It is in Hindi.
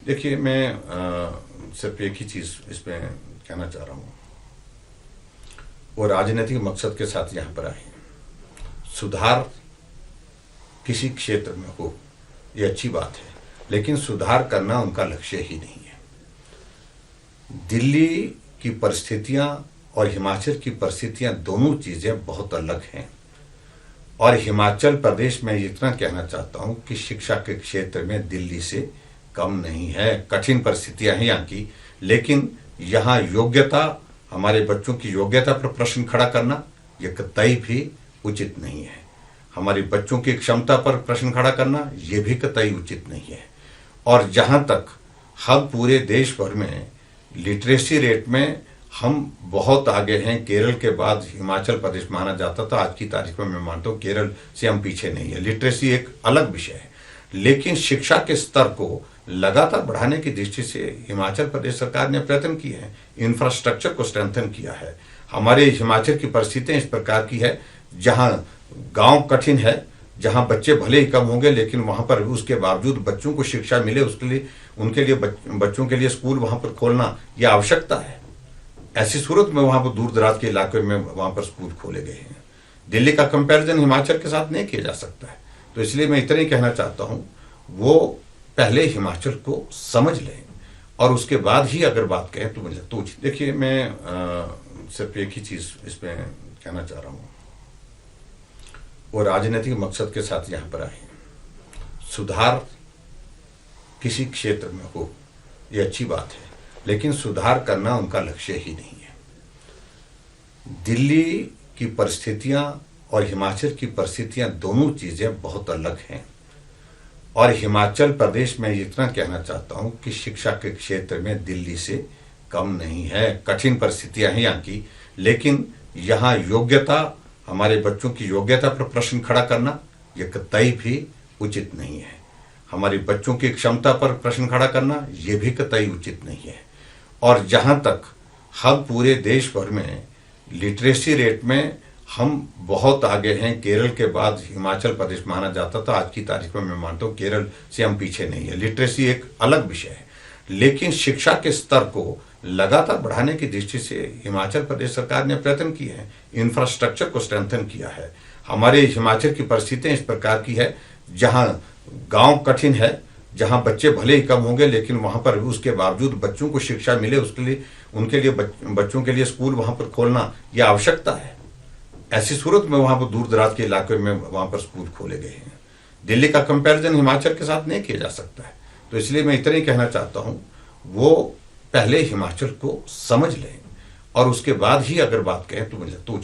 देखिए, मैं सिर्फ एक ही चीज इसमें कहना चाह रहा हूँ। वो राजनीतिक मकसद के साथ यहाँ पर आए हैं। सुधार किसी क्षेत्र में हो, ये अच्छी बात है, लेकिन सुधार करना उनका लक्ष्य ही नहीं है। दिल्ली की परिस्थितियां और हिमाचल की परिस्थितियां दोनों चीजें बहुत अलग हैं। और हिमाचल प्रदेश में इतना कहना चाहता हूं कि शिक्षा के क्षेत्र में दिल्ली से कम नहीं है। कठिन परिस्थितियां हैं यहाँ की, लेकिन यहाँ योग्यता, हमारे बच्चों की योग्यता पर प्रश्न खड़ा करना ये कतई भी उचित नहीं है। हमारे बच्चों की क्षमता पर प्रश्न खड़ा करना ये भी कतई उचित नहीं है। और जहां तक हम पूरे देश भर में लिटरेसी रेट में हम बहुत आगे हैं, केरल के बाद हिमाचल प्रदेश माना जाता था, आज की तारीख में मैं मानता हूं केरल से हम पीछे नहीं है। लिटरेसी एक अलग विषय है, लेकिन शिक्षा के स्तर को लगातार बढ़ाने की दृष्टि से हिमाचल प्रदेश सरकार ने प्रयत्न किए हैं, इंफ्रास्ट्रक्चर को स्ट्रेंथन किया है। हमारे हिमाचल की परिस्थितियां इस प्रकार की है, जहां गांव कठिन है, जहां बच्चे भले ही कम होंगे, लेकिन वहां पर उसके बावजूद बच्चों को शिक्षा मिले, उसके लिए उनके लिए बच्चों के लिए स्कूल वहां पर खोलना यह आवश्यकता है। ऐसी सूरत में वहां पर दूर दराज के इलाके में वहां पर स्कूल खोले गए हैं। दिल्ली का कंपैरिजन हिमाचल के साथ नहीं किया जा सकता है। तो इसलिए मैं इतना ही कहना चाहता हूं, वो पहले हिमाचल को समझ लें और उसके बाद ही अगर बात कहें तो मुझे तो देखिए, मैं सिर्फ एक ही चीज इसमें कहना चाह रहा हूं। वो राजनीतिक मकसद के साथ यहां पर आए हैं। सुधार किसी क्षेत्र में हो, ये अच्छी बात है, लेकिन सुधार करना उनका लक्ष्य ही नहीं है। दिल्ली की परिस्थितियां और हिमाचल की परिस्थितियां दोनों चीजें बहुत अलग हैं। और हिमाचल प्रदेश में इतना कहना चाहता हूं कि शिक्षा के क्षेत्र में दिल्ली से कम नहीं है। कठिन परिस्थितियां हैं यहाँ की, लेकिन यहाँ योग्यता, हमारे बच्चों की योग्यता पर प्रश्न खड़ा करना यह कतई भी उचित नहीं है। हमारे बच्चों की क्षमता पर प्रश्न खड़ा करना यह भी कतई उचित नहीं है। और जहां तक हम पूरे देश भर में लिटरेसी रेट में हम बहुत आगे हैं, केरल के बाद हिमाचल प्रदेश माना जाता था, आज की तारीख में मैं मानता हूं केरल से हम पीछे नहीं है। लिटरेसी एक अलग विषय है, लेकिन शिक्षा के स्तर को लगातार बढ़ाने की दृष्टि से हिमाचल प्रदेश सरकार ने प्रयत्न किए हैं, इंफ्रास्ट्रक्चर को स्ट्रेंथन किया है। हमारे हिमाचल की परिस्थितियां इस प्रकार की है, जहां गांव कठिन है, जहां बच्चे भले ही कम होंगे, लेकिन वहां पर उसके बावजूद बच्चों को शिक्षा मिले, उसके लिए उनके लिए बच्चों के लिए स्कूल वहां पर खोलना यह आवश्यकता है। ऐसी सूरत में वहां पर दूर दराज के इलाके में वहां पर स्कूल खोले गए हैं। दिल्ली का कंपैरिजन हिमाचल के साथ नहीं किया जा सकता है। तो इसलिए मैं इतना ही कहना चाहता हूं, वो पहले हिमाचल को समझ लें और उसके बाद ही अगर बात कहें तो मुझे तो